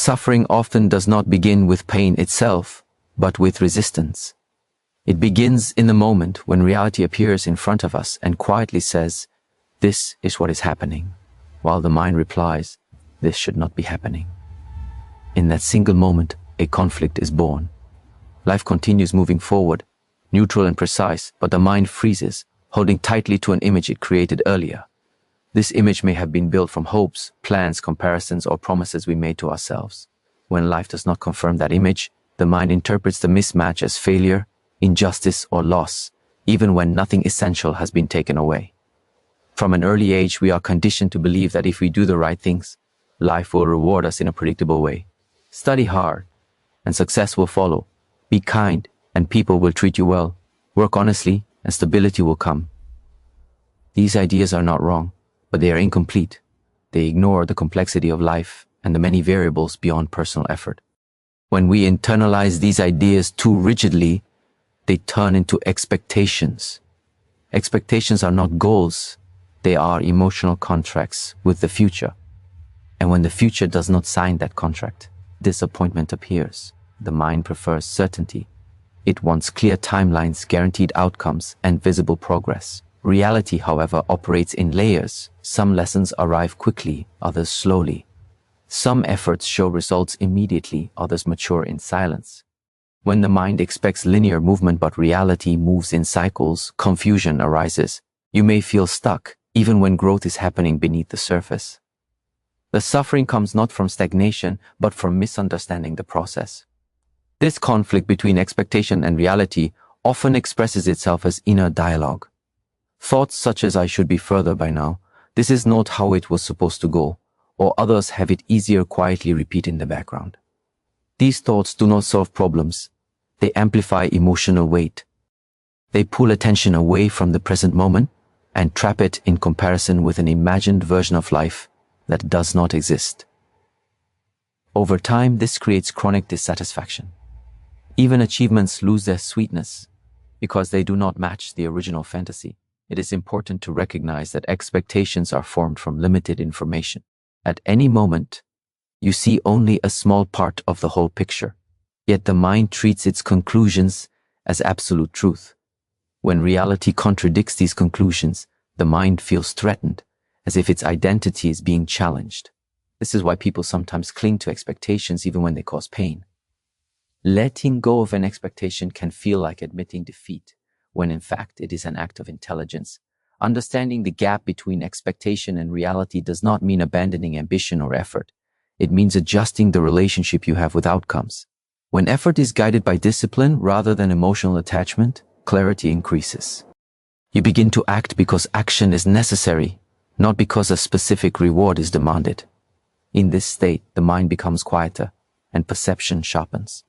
Suffering often does not begin with pain itself, but with resistance. It begins in the moment when reality appears in front of us and quietly says, "This is what is happening," while the mind replies, "This should not be happening." In that single moment, a conflict is born. Life continues moving forward, neutral and precise, but the mind freezes, holding tightly to an image it created earlier. This image may have been built from hopes, plans, comparisons, or promises we made to ourselves. When life does not confirm that image, the mind interprets the mismatch as failure, injustice, or loss, even when nothing essential has been taken away. From an early age, we are conditioned to believe that if we do the right things, life will reward us in a predictable way. Study hard, and success will follow. Be kind, and people will treat you well. Work honestly, and stability will come. These ideas are not wrong, but they are incomplete. They ignore the complexity of life and the many variables beyond personal effort. When we internalize these ideas too rigidly, they turn into expectations. Expectations are not goals. They are emotional contracts with the future. And when the future does not sign that contract, disappointment appears. The mind prefers certainty. It wants clear timelines, guaranteed outcomes, and visible progress. Reality, however, operates in layers. Some lessons arrive quickly, others slowly. Some efforts show results immediately, others mature in silence. When the mind expects linear movement but reality moves in cycles, confusion arises. You may feel stuck, even when growth is happening beneath the surface. The suffering comes not from stagnation, but from misunderstanding the process. This conflict between expectation and reality often expresses itself as inner dialogue. Thoughts such as "I should be further by now," "This is not how it was supposed to go," or "Others have it easier," quietly repeat in the background. These thoughts do not solve problems. They amplify emotional weight. They pull attention away from the present moment and trap it in comparison with an imagined version of life that does not exist. Over time, this creates chronic dissatisfaction. Even achievements lose their sweetness because they do not match the original fantasy. It is important to recognize that expectations are formed from limited information. At any moment, you see only a small part of the whole picture, yet the mind treats its conclusions as absolute truth. When reality contradicts these conclusions, the mind feels threatened, as if its identity is being challenged. This is why people sometimes cling to expectations even when they cause pain. Letting go of an expectation can feel like admitting defeat, when in fact it is an act of intelligence. Understanding the gap between expectation and reality does not mean abandoning ambition or effort. It means adjusting the relationship you have with outcomes. When effort is guided by discipline rather than emotional attachment, clarity increases. You begin to act because action is necessary, not because a specific reward is demanded. In this state, the mind becomes quieter and perception sharpens.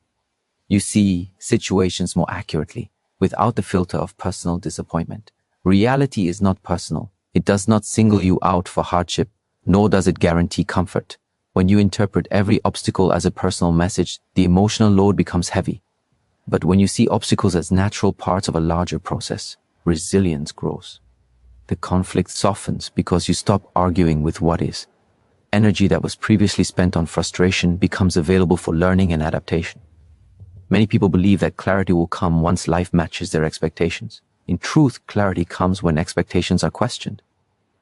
You see situations more accurately, without the filter of personal disappointment. Reality is not personal. It does not single you out for hardship, nor does it guarantee comfort. When you interpret every obstacle as a personal message, the emotional load becomes heavy. But when you see obstacles as natural parts of a larger process, resilience grows. The conflict softens because you stop arguing with what is. Energy that was previously spent on frustration becomes available for learning and adaptation. Many people believe that clarity will come once life matches their expectations. In truth, clarity comes when expectations are questioned.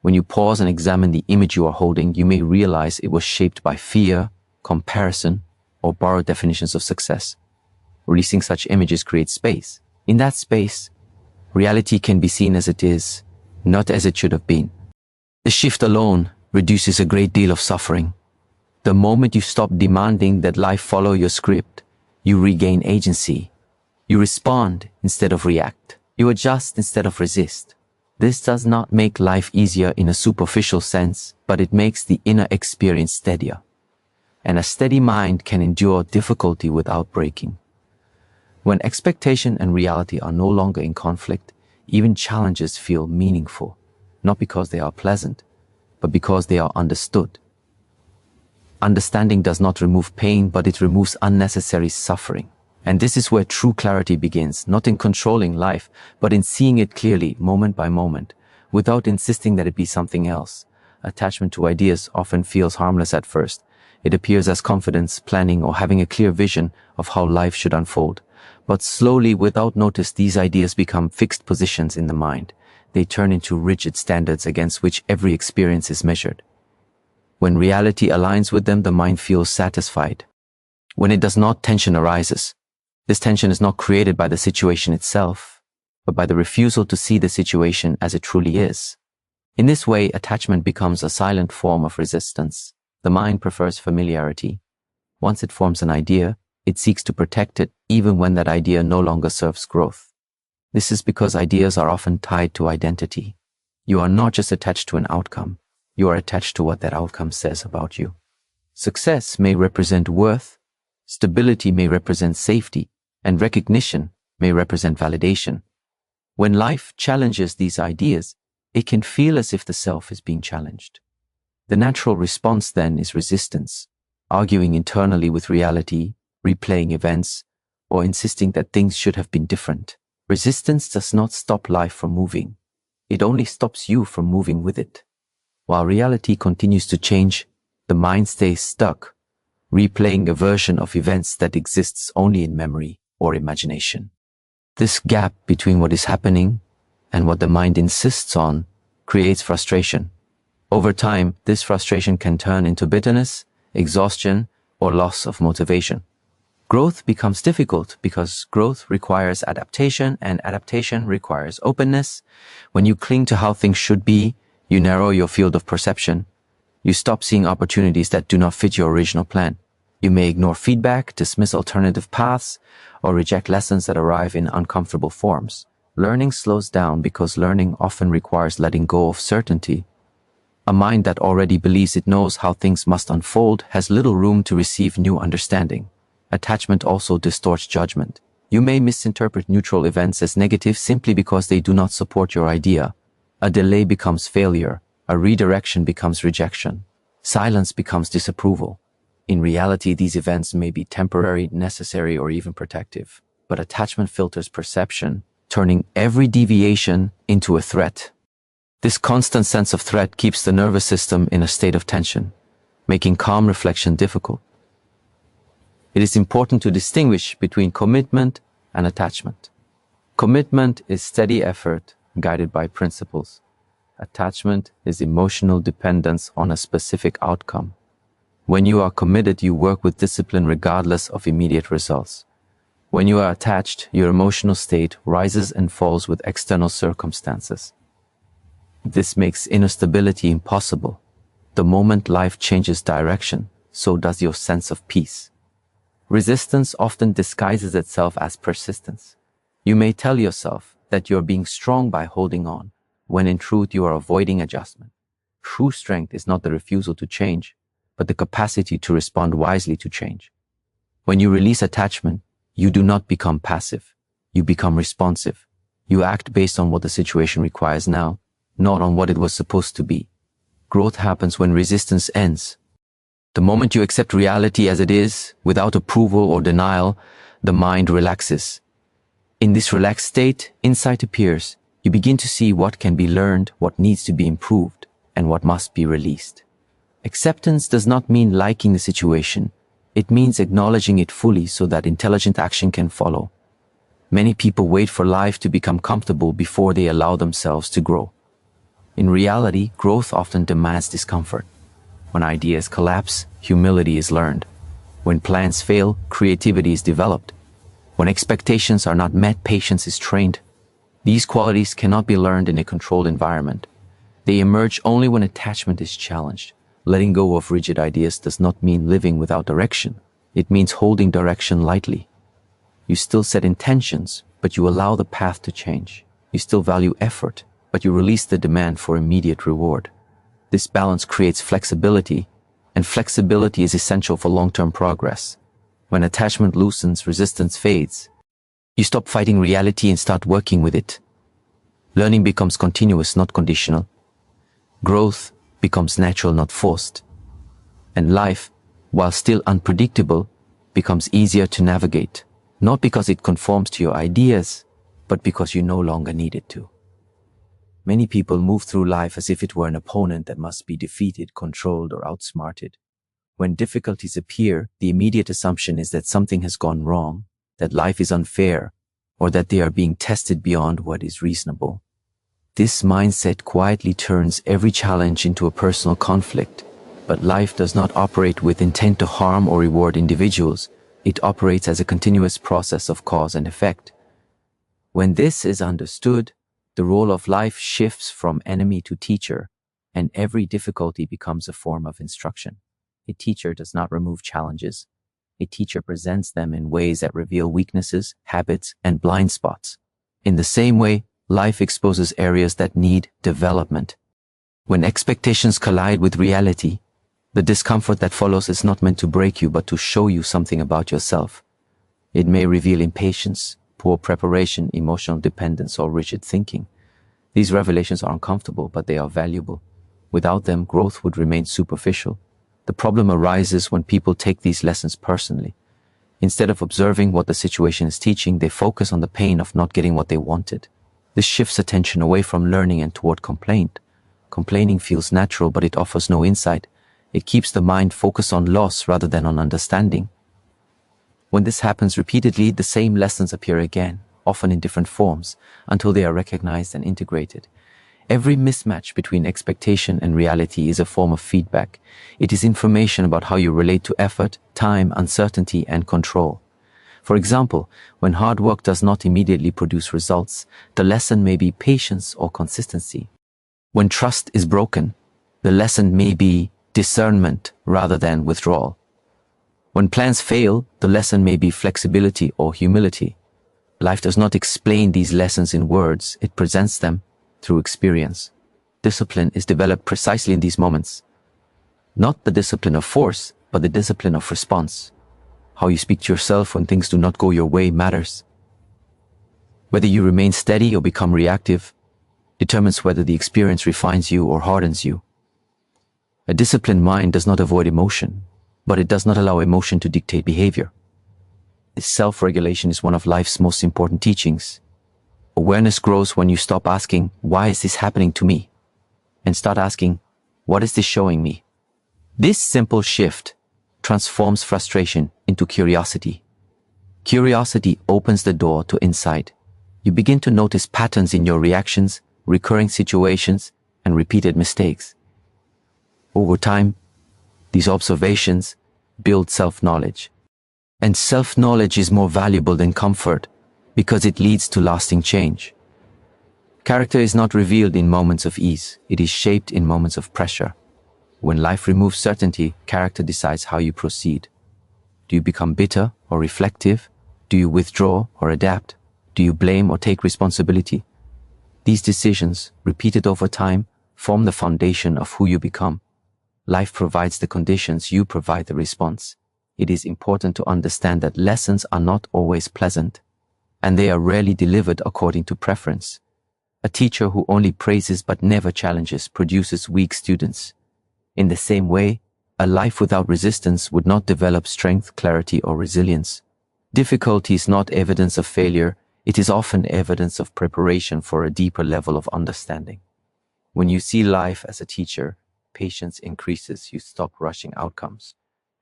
When you pause and examine the image you are holding, you may realize it was shaped by fear, comparison, or borrowed definitions of success. Releasing such images creates space. In that space, reality can be seen as it is, not as it should have been. The shift alone reduces a great deal of suffering. The moment you stop demanding that life follow your script, you regain agency. You respond instead of react. You adjust instead of resist. This does not make life easier in a superficial sense, but it makes the inner experience steadier. And a steady mind can endure difficulty without breaking. When expectation and reality are no longer in conflict, even challenges feel meaningful, not because they are pleasant, but because they are understood. Understanding does not remove pain, but it removes unnecessary suffering. And this is where true clarity begins, not in controlling life, but in seeing it clearly, moment by moment, without insisting that it be something else. Attachment to ideas often feels harmless at first. It appears as confidence, planning, or having a clear vision of how life should unfold. But slowly, without notice, these ideas become fixed positions in the mind. They turn into rigid standards against which every experience is measured. When reality aligns with them, the mind feels satisfied. When it does not, tension arises. This tension is not created by the situation itself, but by the refusal to see the situation as it truly is. In this way, attachment becomes a silent form of resistance. The mind prefers familiarity. Once it forms an idea, it seeks to protect it even when that idea no longer serves growth. This is because ideas are often tied to identity. You are not just attached to an outcome, you are attached to what that outcome says about you. Success may represent worth, stability may represent safety, and recognition may represent validation. When life challenges these ideas, it can feel as if the self is being challenged. The natural response then is resistance, arguing internally with reality, replaying events, or insisting that things should have been different. Resistance does not stop life from moving. It only stops you from moving with it. While reality continues to change, the mind stays stuck, replaying a version of events that exists only in memory or imagination. This gap between what is happening and what the mind insists on creates frustration. Over time, this frustration can turn into bitterness, exhaustion, or loss of motivation. Growth becomes difficult because growth requires adaptation, and adaptation requires openness. When you cling to how things should be, you narrow your field of perception. You stop seeing opportunities that do not fit your original plan. You may ignore feedback, dismiss alternative paths, or reject lessons that arrive in uncomfortable forms. Learning slows down because learning often requires letting go of certainty. A mind that already believes it knows how things must unfold has little room to receive new understanding. Attachment also distorts judgment. You may misinterpret neutral events as negative simply because they do not support your idea. A delay becomes failure. A redirection becomes rejection. Silence becomes disapproval. In reality, these events may be temporary, necessary, or even protective. But attachment filters perception, turning every deviation into a threat. This constant sense of threat keeps the nervous system in a state of tension, making calm reflection difficult. It is important to distinguish between commitment and attachment. Commitment is steady effort guided by principles. Attachment is emotional dependence on a specific outcome. When you are committed, you work with discipline regardless of immediate results. When you are attached, your emotional state rises and falls with external circumstances. This makes inner stability impossible. The moment life changes direction, so does your sense of peace. Resistance often disguises itself as persistence. You may tell yourself that you're being strong by holding on, when in truth you are avoiding adjustment. True strength is not the refusal to change, but the capacity to respond wisely to change. When you release attachment, you do not become passive. You become responsive. You act based on what the situation requires now, not on what it was supposed to be. Growth happens when resistance ends. The moment you accept reality as it is, without approval or denial, the mind relaxes. In this relaxed state, insight appears. You begin to see what can be learned, what needs to be improved, and what must be released. Acceptance does not mean liking the situation. It means acknowledging it fully so that intelligent action can follow. Many people wait for life to become comfortable before they allow themselves to grow. In reality, growth often demands discomfort. When ideas collapse, humility is learned. When plans fail, creativity is developed. When expectations are not met, patience is trained. These qualities cannot be learned in a controlled environment. They emerge only when attachment is challenged. Letting go of rigid ideas does not mean living without direction. It means holding direction lightly. You still set intentions, but you allow the path to change. You still value effort, but you release the demand for immediate reward. This balance creates flexibility, and flexibility is essential for long-term progress. When attachment loosens, resistance fades. You stop fighting reality and start working with it. Learning becomes continuous, not conditional. Growth becomes natural, not forced. And life, while still unpredictable, becomes easier to navigate, not because it conforms to your ideas, but because you no longer need it to. Many people move through life as if it were an opponent that must be defeated, controlled, or outsmarted. When difficulties appear, the immediate assumption is that something has gone wrong, that life is unfair, or that they are being tested beyond what is reasonable. This mindset quietly turns every challenge into a personal conflict, but life does not operate with intent to harm or reward individuals. It operates as a continuous process of cause and effect. When this is understood, the role of life shifts from enemy to teacher, and every difficulty becomes a form of instruction. A teacher does not remove challenges. A teacher presents them in ways that reveal weaknesses, habits, and blind spots. In the same way, life exposes areas that need development. When expectations collide with reality, the discomfort that follows is not meant to break you but to show you something about yourself. It may reveal impatience, poor preparation, emotional dependence, or rigid thinking. These revelations are uncomfortable, but they are valuable. Without them, growth would remain superficial. The problem arises when people take these lessons personally. Instead of observing what the situation is teaching, they focus on the pain of not getting what they wanted. This shifts attention away from learning and toward complaint. Complaining feels natural, but it offers no insight. It keeps the mind focused on loss rather than on understanding. When this happens repeatedly, the same lessons appear again, often in different forms, until they are recognized and integrated. Every mismatch between expectation and reality is a form of feedback. It is information about how you relate to effort, time, uncertainty, and control. For example, when hard work does not immediately produce results, the lesson may be patience or consistency. When trust is broken, the lesson may be discernment rather than withdrawal. When plans fail, the lesson may be flexibility or humility. Life does not explain these lessons in words, it presents them through experience. Discipline is developed precisely in these moments. Not the discipline of force, but the discipline of response. How you speak to yourself when things do not go your way matters. Whether you remain steady or become reactive determines whether the experience refines you or hardens you. A disciplined mind does not avoid emotion, but it does not allow emotion to dictate behavior. Self-regulation is one of life's most important teachings. Awareness grows when you stop asking, "Why is this happening to me?" and start asking, "What is this showing me?" This simple shift transforms frustration into curiosity. Curiosity opens the door to insight. You begin to notice patterns in your reactions, recurring situations, and repeated mistakes. Over time, these observations build self-knowledge. And self-knowledge is more valuable than comfort because it leads to lasting change. Character is not revealed in moments of ease. It is shaped in moments of pressure. When life removes certainty, character decides how you proceed. Do you become bitter or reflective? Do you withdraw or adapt? Do you blame or take responsibility? These decisions, repeated over time, form the foundation of who you become. Life provides the conditions, you provide the response. It is important to understand that lessons are not always pleasant, and they are rarely delivered according to preference. A teacher who only praises but never challenges produces weak students. In the same way, a life without resistance would not develop strength, clarity, or resilience. Difficulty is not evidence of failure, it is often evidence of preparation for a deeper level of understanding. When you see life as a teacher, patience increases, you stop rushing outcomes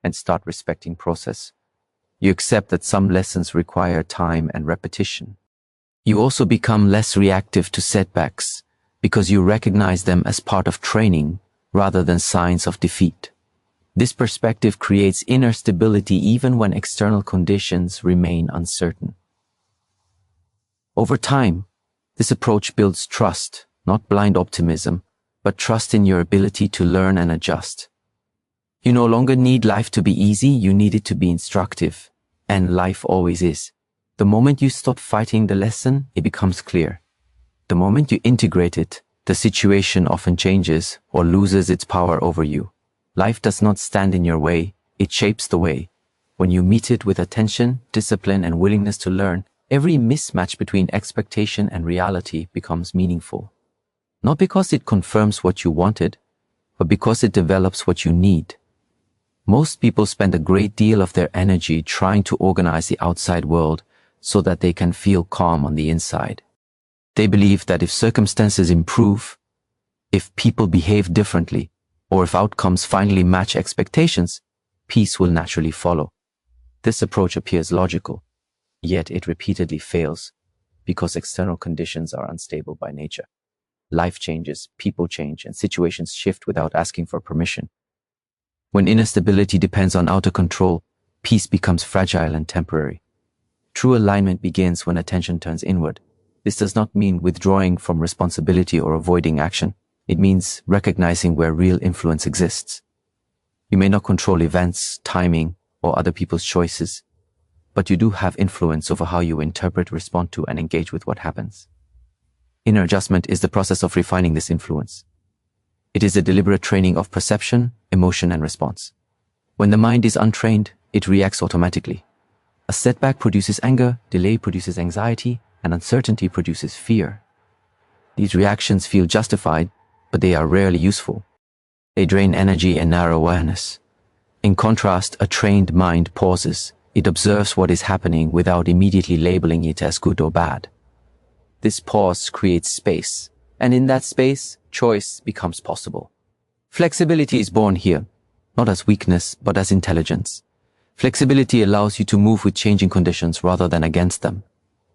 and start respecting process. You accept that some lessons require time and repetition. You also become less reactive to setbacks because you recognize them as part of training rather than signs of defeat. This perspective creates inner stability even when external conditions remain uncertain. Over time, this approach builds trust, not blind optimism, but trust in your ability to learn and adjust. You no longer need life to be easy, you need it to be instructive, and life always is. The moment you stop fighting the lesson, it becomes clear. The moment you integrate it, the situation often changes or loses its power over you. Life does not stand in your way, it shapes the way. When you meet it with attention, discipline, and willingness to learn, every mismatch between expectation and reality becomes meaningful. Not because it confirms what you wanted, but because it develops what you need. Most people spend a great deal of their energy trying to organize the outside world so that they can feel calm on the inside. They believe that if circumstances improve, if people behave differently, or if outcomes finally match expectations, peace will naturally follow. This approach appears logical, yet it repeatedly fails because external conditions are unstable by nature. Life changes, people change, and situations shift without asking for permission. When inner stability depends on outer control, peace becomes fragile and temporary. True alignment begins when attention turns inward. This does not mean withdrawing from responsibility or avoiding action. It means recognizing where real influence exists. You may not control events, timing, or other people's choices, but you do have influence over how you interpret, respond to, and engage with what happens. Inner adjustment is the process of refining this influence. It is a deliberate training of perception, emotion, and response. When the mind is untrained, it reacts automatically. A setback produces anger, delay produces anxiety, and uncertainty produces fear. These reactions feel justified, but they are rarely useful. They drain energy and narrow awareness. In contrast, a trained mind pauses. It observes what is happening without immediately labeling it as good or bad. This pause creates space, and in that space, choice becomes possible. Flexibility is born here, not as weakness, but as intelligence. Flexibility allows you to move with changing conditions rather than against them.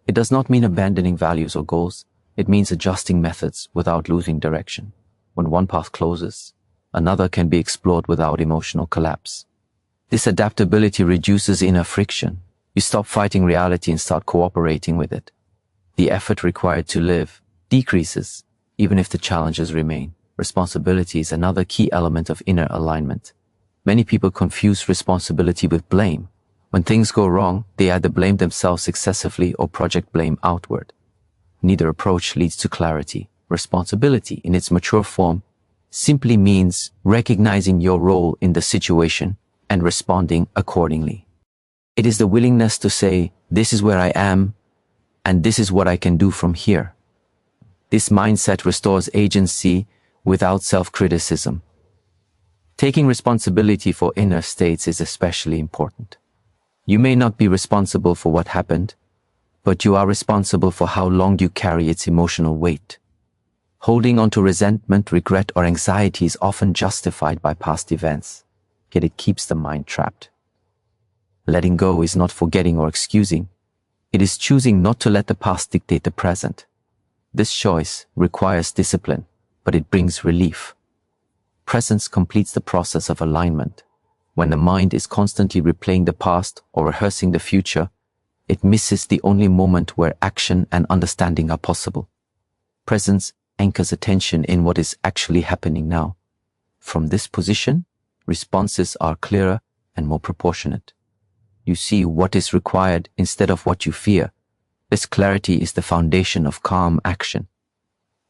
It does not mean abandoning values or goals. It means adjusting methods without losing direction. When one path closes, another can be explored without emotional collapse. This adaptability reduces inner friction. You stop fighting reality and start cooperating with it. The effort required to live decreases, even if the challenges remain. Responsibility is another key element of inner alignment. Many people confuse responsibility with blame. When things go wrong, they either blame themselves excessively or project blame outward. Neither approach leads to clarity. Responsibility, in its mature form, simply means recognizing your role in the situation and responding accordingly. It is the willingness to say, this is where I am, and this is what I can do from here. This mindset restores agency without self-criticism. Taking responsibility for inner states is especially important. You may not be responsible for what happened, but you are responsible for how long you carry its emotional weight. Holding on to resentment, regret, or anxiety is often justified by past events, yet it keeps the mind trapped. Letting go is not forgetting or excusing. It is choosing not to let the past dictate the present. This choice requires discipline, but it brings relief. Presence completes the process of alignment. When the mind is constantly replaying the past or rehearsing the future, it misses the only moment where action and understanding are possible. Presence anchors attention in what is actually happening now. From this position, responses are clearer and more proportionate. You see what is required instead of what you fear. This clarity is the foundation of calm action.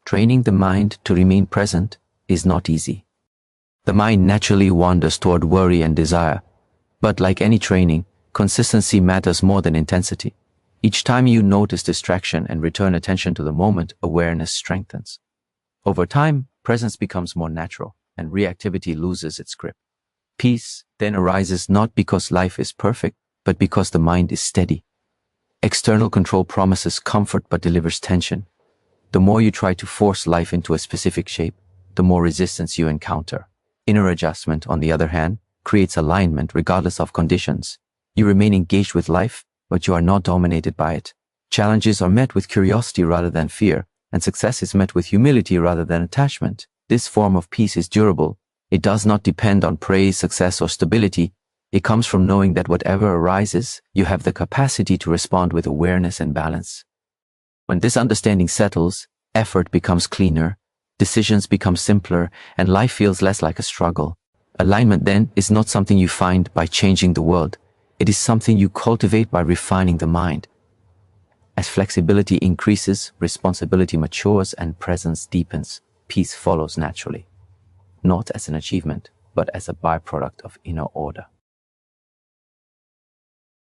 Training the mind to remain present is not easy. The mind naturally wanders toward worry and desire, but like any training, consistency matters more than intensity. Each time you notice distraction and return attention to the moment, awareness strengthens. Over time, presence becomes more natural, and reactivity loses its grip. Peace then arises not because life is perfect, but because the mind is steady. External control promises comfort but delivers tension. The more you try to force life into a specific shape, the more resistance you encounter. Inner adjustment, on the other hand, creates alignment regardless of conditions. You remain engaged with life, but you are not dominated by it. Challenges are met with curiosity rather than fear, and success is met with humility rather than attachment. This form of peace is durable. It does not depend on praise, success, or stability. It comes from knowing that whatever arises, you have the capacity to respond with awareness and balance. When this understanding settles, effort becomes cleaner, decisions become simpler, and life feels less like a struggle. Alignment, then, is not something you find by changing the world. It is something you cultivate by refining the mind. As flexibility increases, responsibility matures, and presence deepens, peace follows naturally. Not as an achievement, but as a byproduct of inner order.